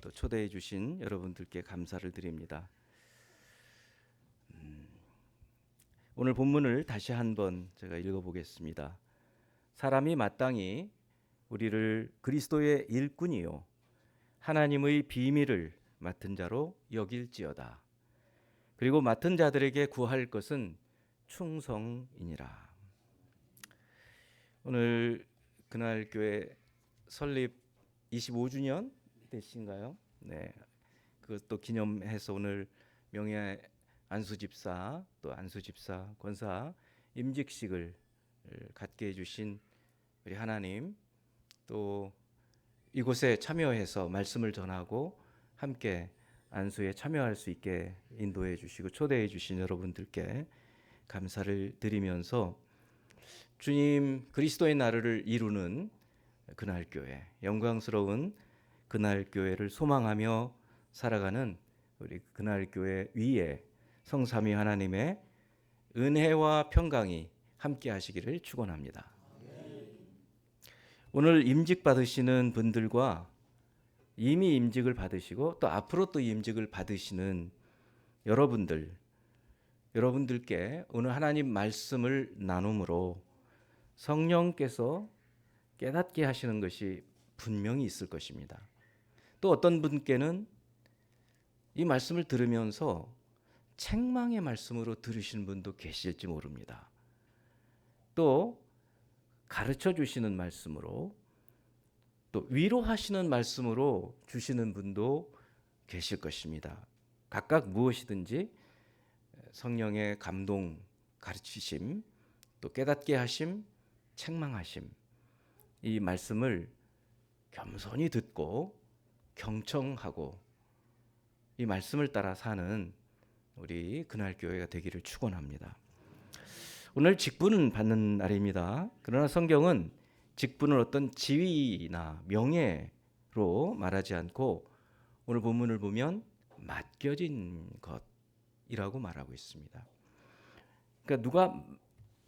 또 초대해 주신 여러분들께 감사를 드립니다. 오늘 본문을 다시 한번 제가 읽어보겠습니다. 사람이 마땅히 우리를 그리스도의 일꾼이요 하나님의 비밀을 맡은 자로 여길지어다. 그리고 맡은 자들에게 구할 것은 충성이니라. 오늘 그날 교회 설립 25주년 되신가요? 네. 그것도 기념해서 오늘 명예 안수집사 또 안수집사 권사 임직식을 갖게 해주신 우리 하나님, 또 이곳에 참여해서 말씀을 전하고 함께 안수에 참여할 수 있게 인도해 주시고 초대해 주신 여러분들께 감사를 드리면서 주님 그리스도의 나라를 이루는 그날 교회, 영광스러운 그날 교회를 소망하며 살아가는 우리 그날 교회 위에 성삼위 하나님의 은혜와 평강이 함께 하시기를 축원합니다. 오늘 임직 받으시는 분들과 이미 임직을 받으시고 또 앞으로 또 임직을 받으시는 여러분들께 오늘 하나님 말씀을 나눔으로 성령께서 깨닫게 하시는 것이 분명히 있을 것입니다. 또 어떤 분께는 이 말씀을 들으면서 책망의 말씀으로 들으시는 분도 계실지 모릅니다. 또 가르쳐 주시는 말씀으로, 또 위로하시는 말씀으로 주시는 분도 계실 것입니다. 각각 무엇이든지 성령의 감동, 가르치심, 또 깨닫게 하심, 책망하심, 이 말씀을 겸손히 듣고 경청하고 이 말씀을 따라 사는 우리 그날 교회가 되기를 축원합니다. 오늘 직분은 받는 날입니다. 그러나 성경은 직분을 어떤 지위나 명예로 말하지 않고 오늘 본문을 보면 맡겨진 것이라고 말하고 있습니다. 그러니까 누가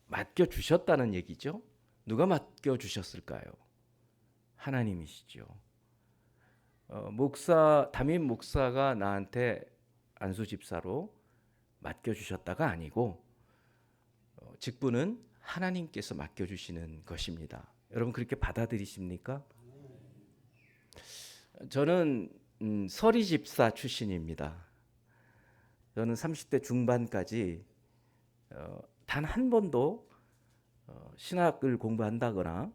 맡겨주셨다는 얘기죠. 누가 맡겨주셨을까요? 하나님이시죠. 담임 목사가 나한테 안수집사로 맡겨주셨다가 아니고 직분은 하나님께서 맡겨주시는 것입니다. 여러분 그렇게 받아들이십니까? 저는 서리집사 출신입니다. 저는 30대 중반까지 단 한 번도 신학을 공부한다거나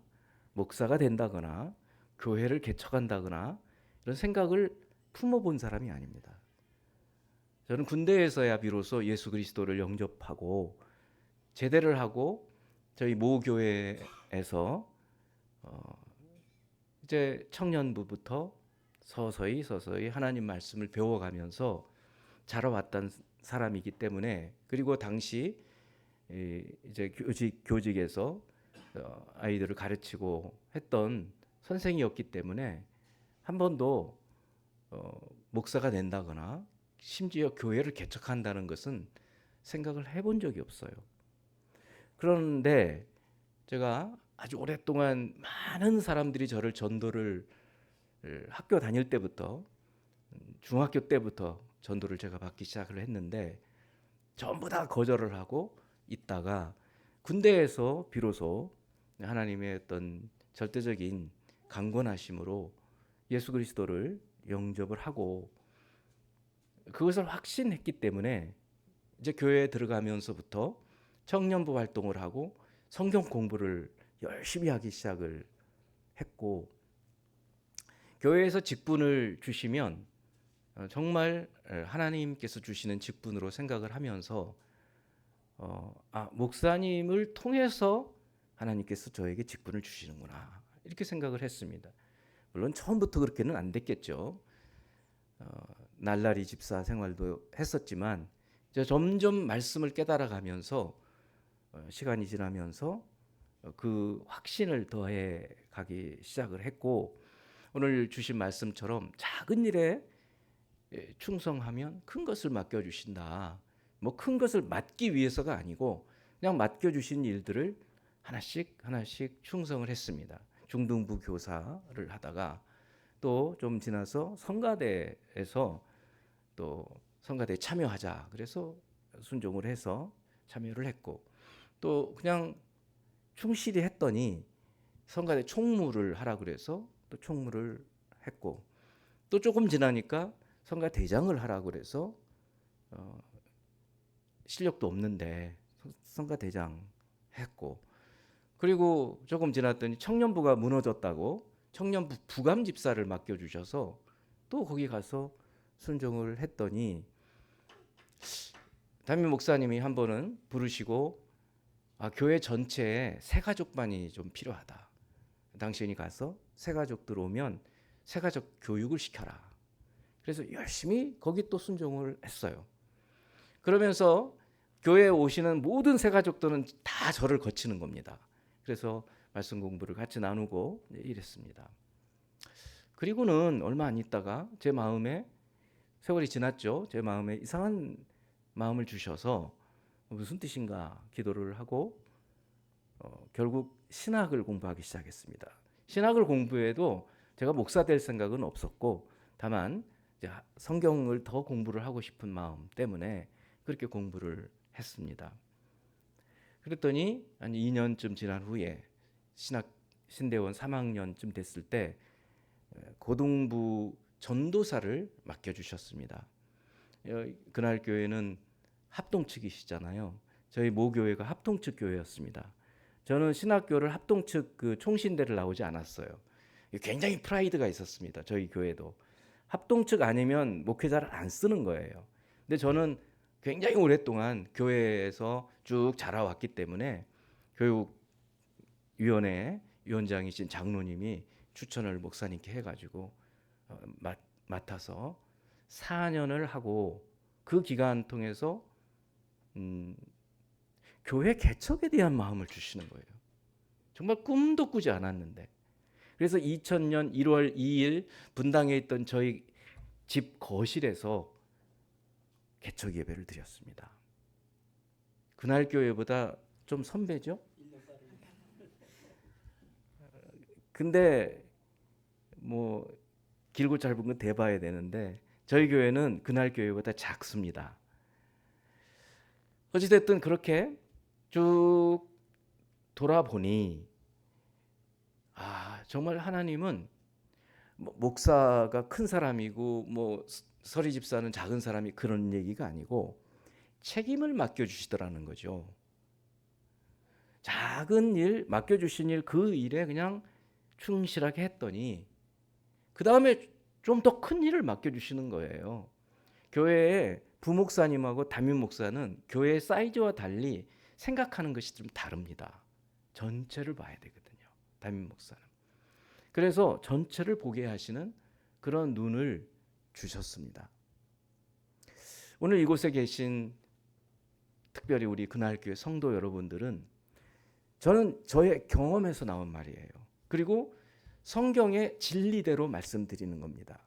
목사가 된다거나 교회를 개척한다거나 이런 생각을 품어본 사람이 아닙니다. 저는 군대에서야 비로소 예수 그리스도를 영접하고 제대를 하고 저희 모교회에서 이제 청년부부터 서서히 하나님 말씀을 배워가면서 자라왔던 사람이기 때문에, 그리고 당시 이제 교직에서 아이들을 가르치고 했던 선생이었기 때문에 한 번도 목사가 된다거나 심지어 교회를 개척한다는 것은 생각을 해본 적이 없어요. 그런데 제가 아주 오랫동안 많은 사람들이 저를 전도를 학교 다닐 때부터, 중학교 때부터 전도를 제가 받기 시작을 했는데 전부 다 거절을 하고 있다가 군대에서 비로소 하나님의 어떤 절대적인 강권하심으로 예수 그리스도를 영접을 하고 그것을 확신했기 때문에 이제 교회에 들어가면서부터 청년부 활동을 하고 성경 공부를 열심히 하기 시작을 했고, 교회에서 직분을 주시면 정말 하나님께서 주시는 직분으로 생각을 하면서 목사님을 통해서 하나님께서 저에게 직분을 주시는구나 이렇게 생각을 했습니다. 물론 처음부터 그렇게는 안 됐겠죠. 날라리 집사 생활도 했었지만 점점 말씀을 깨달아가면서 시간이 지나면서 그 확신을 더해 가기 시작을 했고, 오늘 주신 말씀처럼 작은 일에 충성하면 큰 것을 맡겨주신다. 뭐 큰 것을 맡기 위해서가 아니고 그냥 맡겨주신 일들을 하나씩 충성을 했습니다. 중등부 교사를 하다가 또 좀 지나서 성가대에서 또 성가대에 참여하자 그래서 순종을 해서 참여를 했고, 또 그냥 충실히 했더니 성가대 총무를 하라 그래서 또 총무를 했고, 또 조금 지나니까 성가대장을 하라 그래서 실력도 없는데 성가대장 했고, 그리고 조금 지났더니 청년부가 무너졌다고 청년부 부감 집사를 맡겨주셔서 또 거기 가서 순종을 했더니, 담임 목사님이 한 번은 부르시고 교회 전체에 새가족반이 좀 필요하다. 당신이 가서 새가족들 오면 새가족 교육을 시켜라. 그래서 열심히 거기 또 순종을 했어요. 그러면서 교회에 오시는 모든 새가족들은 다 저를 거치는 겁니다. 그래서 말씀 공부를 같이 나누고 이랬습니다. 그리고는 얼마 안 있다가 제 마음에, 세월이 지났죠. 제 마음에 이상한 마음을 주셔서 무슨 뜻인가 기도를 하고 결국 신학을 공부하기 시작했습니다. 신학을 공부해도 제가 목사 될 생각은 없었고, 다만 이제 성경을 더 공부를 하고 싶은 마음 때문에 그렇게 공부를 했습니다. 그랬더니 한 2년쯤 지난 후에 신대원 3학년쯤 됐을 때 고등부 전도사를 맡겨주셨습니다. 그날 교회는 합동측이시잖아요. 저희 모교회가 합동측 교회였습니다. 저는 신학교를 합동측 그 총신대를 나오지 않았어요. 굉장히 프라이드가 있었습니다. 저희 교회도 합동측 아니면 목회자를 안 쓰는 거예요. 근데 저는 굉장히 오랫동안 교회에서 쭉 자라왔기 때문에 교육위원회 위원장이신 장로님이 추천을 목사님께 해가지고 맡아서 4년을 하고, 그 기간 통해서 교회 개척에 대한 마음을 주시는 거예요. 정말 꿈도 꾸지 않았는데. 그래서 2000년 1월 2일 분당에 있던 저희 집 거실에서 개척 예배를 드렸습니다. 그날 교회보다 좀 선배죠? 근데 뭐 길고 짧은 건 대봐야 되는데 저희 교회는 그날 교회보다 작습니다. 어찌됐든 그렇게 쭉 돌아보니 정말 하나님은 목사가 큰 사람이고 뭐 서리 집사는 작은 사람이 그런 얘기가 아니고 책임을 맡겨주시더라는 거죠. 작은 일 맡겨주신 일, 그 일에 그냥 충실하게 했더니 그 다음에 좀 더 큰 일을 맡겨주시는 거예요. 교회에 부목사님하고 담임 목사는 교회 사이즈와 달리 생각하는 것이 좀 다릅니다. 전체를 봐야 되거든요, 담임 목사는. 그래서 전체를 보게 하시는 그런 눈을 주셨습니다. 오늘 이곳에 계신 특별히 우리 그날교회 성도 여러분들은, 저는 저의 경험에서 나온 말이에요. 그리고 성경의 진리대로 말씀드리는 겁니다.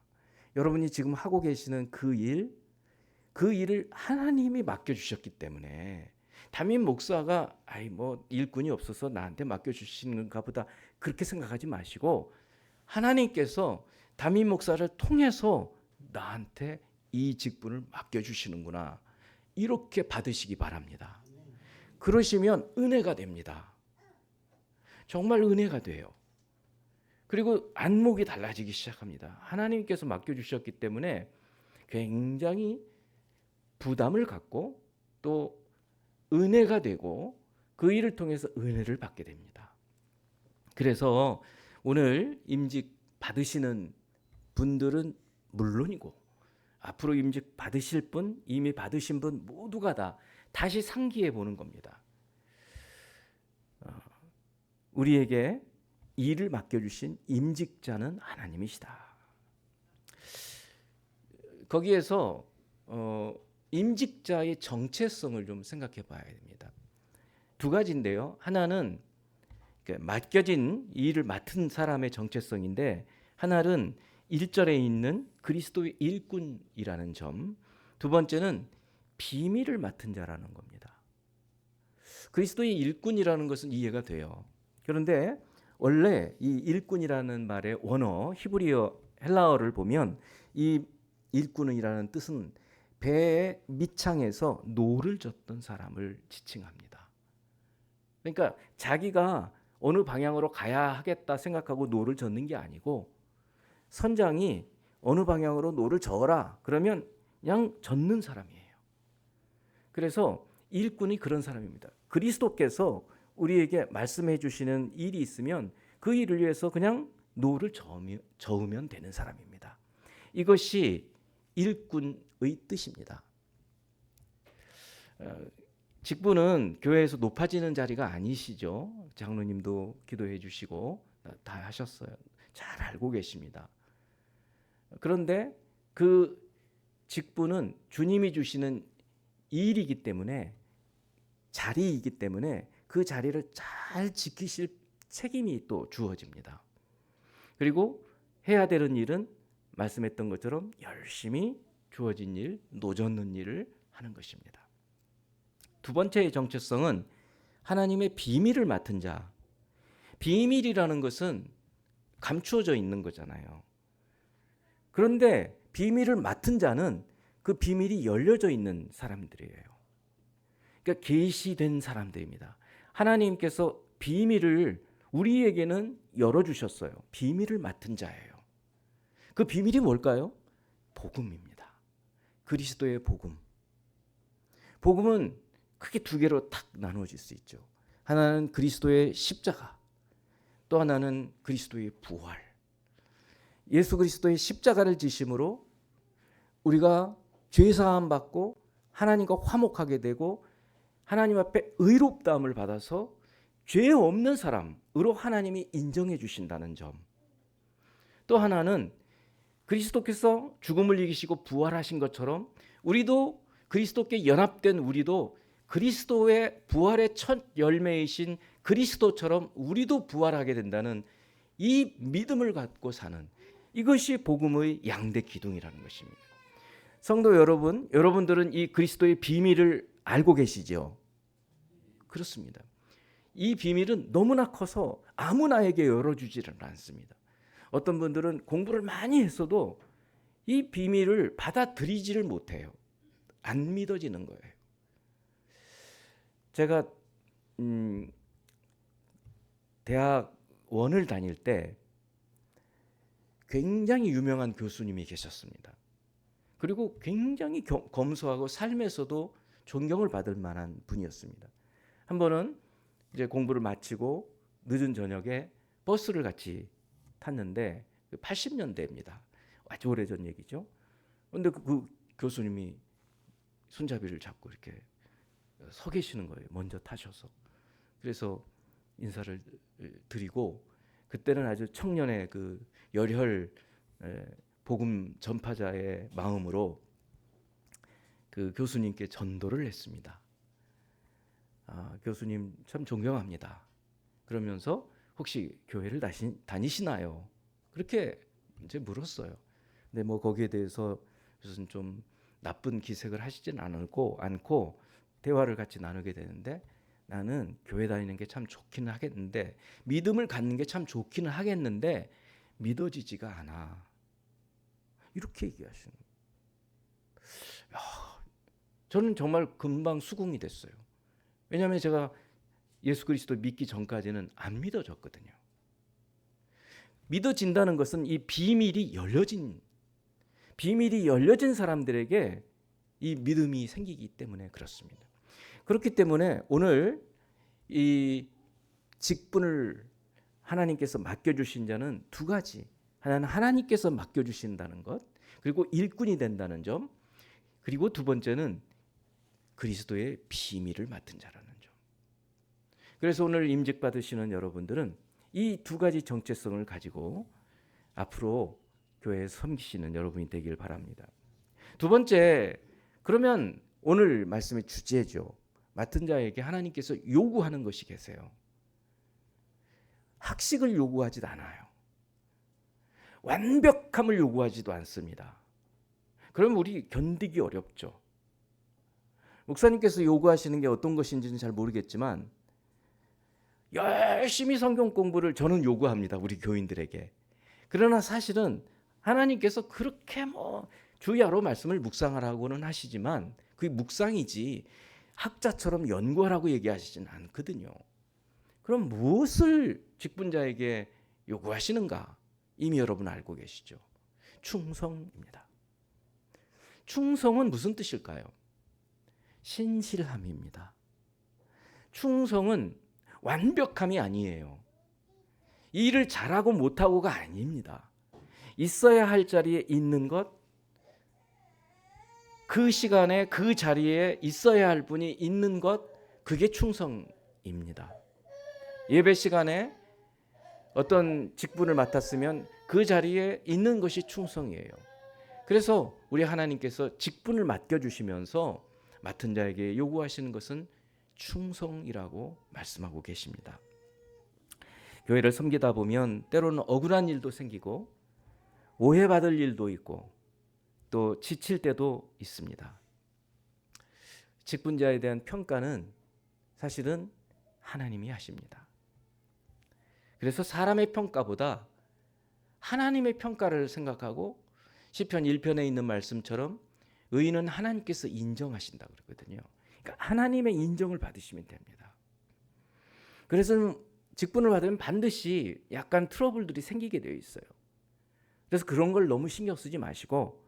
여러분이 지금 하고 계시는 그 일을 하나님이 맡겨주셨기 때문에, 담임 목사가 뭐 일꾼이 없어서 나한테 맡겨주시는가 보다 그렇게 생각하지 마시고, 하나님께서 담임 목사를 통해서 나한테 이 직분을 맡겨주시는구나, 이렇게 받으시기 바랍니다. 그러시면 은혜가 됩니다. 정말 은혜가 돼요. 그리고 안목이 달라지기 시작합니다. 하나님께서 맡겨주셨기 때문에 굉장히 부담을 갖고 또 은혜가 되고 그 일을 통해서 은혜를 받게 됩니다. 그래서 오늘 임직 받으시는 분들은 물론이고 앞으로 임직 받으실 분, 이미 받으신 분 모두가 다 다시 상기해 보는 겁니다. 우리에게 일을 맡겨주신 임직자는 하나님이시다. 거기에서 임직자의 정체성을 좀 생각해 봐야 됩니다. 두 가지인데요. 하나는 맡겨진 일을 맡은 사람의 정체성인데, 하나는 1절에 있는 그리스도의 일꾼이라는 점, 두 번째는 비밀을 맡은 자라는 겁니다. 그리스도의 일꾼이라는 것은 이해가 돼요. 그런데 원래 이 일꾼이라는 말의 원어, 히브리어 헬라어를 보면 이 일꾼이라는 뜻은 배의 밑창에서 노를 젓던 사람을 지칭합니다. 그러니까 자기가 어느 방향으로 가야 하겠다 생각하고 노를 젓는 게 아니고 선장이 어느 방향으로 노를 저어라 그러면 그냥 젓는 사람이에요. 그래서 일꾼이 그런 사람입니다. 그리스도께서 우리에게 말씀해 주시는 일이 있으면 그 일을 위해서 그냥 노를 저으면 되는 사람입니다. 이것이 일꾼의 뜻입니다. 직분은 교회에서 높아지는 자리가 아니시죠. 장로님도 기도해 주시고 다 하셨어요. 잘 알고 계십니다. 그런데 그 직분은 주님이 주시는 일이기 때문에 자리이기 때문에 그 자리를 잘 지키실 책임이 또 주어집니다. 그리고 해야 되는 일은 말씀했던 것처럼 열심히 주어진 일, 노젓는 일을 하는 것입니다. 두 번째의 정체성은 하나님의 비밀을 맡은 자. 비밀이라는 것은 감추어져 있는 거잖아요. 그런데 비밀을 맡은 자는 그 비밀이 열려져 있는 사람들이에요. 그러니까 계시된 사람들입니다. 하나님께서 비밀을 우리에게는 열어주셨어요. 비밀을 맡은 자예요. 그 비밀이 뭘까요? 복음입니다. 그리스도의 복음. 복음은 크게 두 개로 탁 나누어질 수 있죠. 하나는 그리스도의 십자가, 또 하나는 그리스도의 부활. 예수 그리스도의 십자가를 지심으로 우리가 죄사함 받고 하나님과 화목하게 되고 하나님 앞에 의롭다함을 받아서 죄 없는 사람으로 하나님이 인정해 주신다는 점. 또 하나는 그리스도께서 죽음을 이기시고 부활하신 것처럼 우리도 그리스도께 연합된 우리도 그리스도의 부활의 첫 열매이신 그리스도처럼 우리도 부활하게 된다는 이 믿음을 갖고 사는, 이것이 복음의 양대 기둥이라는 것입니다. 성도 여러분, 여러분들은 이 그리스도의 비밀을 알고 계시죠? 그렇습니다. 이 비밀은 너무나 커서 아무나에게 열어주지를 않습니다. 어떤 분들은 공부를 많이 했어도 이 비밀을 받아들이지를 못해요. 안 믿어지는 거예요. 제가 대학원을 다닐 때 굉장히 유명한 교수님이 계셨습니다. 그리고 굉장히 검소하고 삶에서도 존경을 받을 만한 분이었습니다. 한 번은 이제 공부를 마치고 늦은 저녁에 버스를 같이 탔는데 80년대입니다. 아주 오래전 얘기죠. 그런데 그 교수님이 손잡이를 잡고 이렇게 서 계시는 거예요. 먼저 타셔서. 그래서 인사를 드리고, 그때는 아주 청년의 그 열혈 복음 전파자의 마음으로 그 교수님께 전도를 했습니다. 교수님 참 존경합니다. 그러면서 혹시 교회를 다니시나요? 그렇게 이제 물었어요. 근데 뭐 거기에 대해서 무슨 좀 나쁜 기색을 하시진 않고 대화를 같이 나누게 되는데, 나는 교회 다니는 게 참 좋기는 하겠는데, 믿음을 갖는 게 참 좋기는 하겠는데 믿어지지가 않아. 이렇게 얘기하시는 거예요. 저는 정말 금방 수긍이 됐어요. 왜냐하면 제가 예수 그리스도 믿기 전까지는 안 믿어졌거든요. 믿어진다는 것은 이 비밀이 열려진 사람들에게 이 믿음이 생기기 때문에 그렇습니다. 그렇기 때문에 오늘 이 직분을 하나님께서 맡겨주신 자는 두 가지. 하나는 하나님께서 맡겨주신다는 것, 그리고 일꾼이 된다는 점, 그리고 두 번째는 그리스도의 비밀을 맡은 자라는 점. 그래서 오늘 임직 받으시는 여러분들은 이 두 가지 정체성을 가지고 앞으로 교회에 섬기시는 여러분이 되길 바랍니다. 두 번째, 그러면 오늘 말씀의 주제죠. 맡은 자에게 하나님께서 요구하는 것이 계세요. 학식을 요구하지도 않아요. 완벽함을 요구하지도 않습니다. 그럼 우리 견디기 어렵죠. 목사님께서 요구하시는 게 어떤 것인지는 잘 모르겠지만 열심히 성경 공부를 저는 요구합니다. 우리 교인들에게. 그러나 사실은 하나님께서 그렇게 뭐 주야로 말씀을 묵상하라고는 하시지만 그게 묵상이지 학자처럼 연구하라고 얘기하시진 않거든요. 그럼 무엇을 직분자에게 요구하시는가? 이미 여러분 알고 계시죠. 충성입니다. 충성은 무슨 뜻일까요? 신실함입니다. 충성은 완벽함이 아니에요. 일을 잘하고 못하고가 아닙니다. 있어야 할 자리에 있는 것, 그 시간에 그 자리에 있어야 할 분이 있는 것, 그게 충성입니다. 예배 시간에 어떤 직분을 맡았으면 그 자리에 있는 것이 충성이에요. 그래서 우리 하나님께서 직분을 맡겨주시면서 맡은 자에게 요구하시는 것은 충성이라고 말씀하고 계십니다. 교회를 섬기다 보면 때로는 억울한 일도 생기고 오해받을 일도 있고 또 지칠 때도 있습니다. 직분자에 대한 평가는 사실은 하나님이 하십니다. 그래서 사람의 평가보다 하나님의 평가를 생각하고 시편 1편에 있는 말씀처럼 의인은 하나님께서 인정하신다 그러거든요. 그러니까 하나님의 인정을 받으시면 됩니다. 그래서 직분을 받으면 반드시 약간 트러블들이 생기게 되어 있어요. 그래서 그런 걸 너무 신경 쓰지 마시고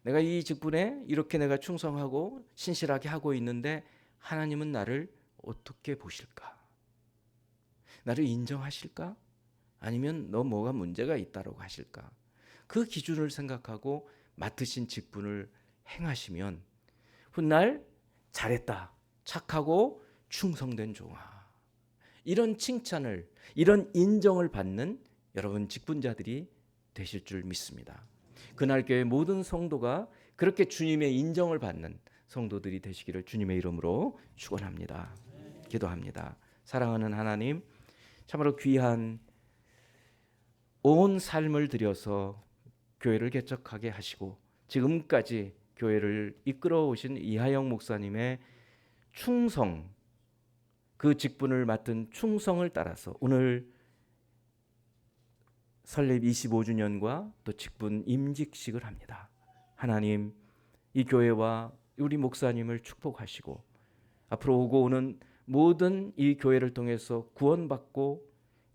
내가 이 직분에 이렇게 내가 충성하고 신실하게 하고 있는데 하나님은 나를 어떻게 보실까? 나를 인정하실까? 아니면 너 뭐가 문제가 있다라고 하실까? 그 기준을 생각하고 맡으신 직분을 행하시면 훗날 잘했다, 착하고 충성된 종아, 이런 칭찬을, 이런 인정을 받는 여러분 직분자들이 되실 줄 믿습니다. 그날 교회 모든 성도가 그렇게 주님의 인정을 받는 성도들이 되시기를 주님의 이름으로 축원합니다. 기도합니다. 사랑하는 하나님, 참으로 귀한 온 삶을 들여서 교회를 개척하게 하시고 지금까지 교회를 이끌어 오신 이하영 목사님의 충성, 그 직분을 맡은 충성을 따라서 오늘 설립 25주년과 또 직분 임직식을 합니다. 하나님, 이 교회와 우리 목사님을 축복하시고 앞으로 오고 오는 모든 이 교회를 통해서 구원받고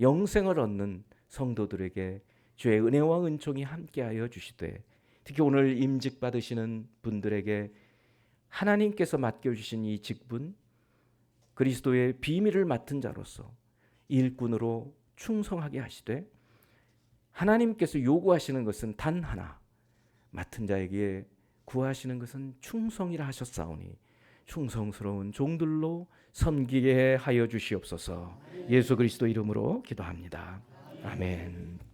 영생을 얻는 성도들에게 주의 은혜와 은총이 함께하여 주시되 특히 오늘 임직 받으시는 분들에게 하나님께서 맡겨주신 이 직분, 그리스도의 비밀을 맡은 자로서 일꾼으로 충성하게 하시되 하나님께서 요구하시는 것은 단 하나, 맡은 자에게 구하시는 것은 충성이라 하셨사오니 충성스러운 종들로 섬기게 하여 주시옵소서. 예수 그리스도 이름으로 기도합니다. 아멘.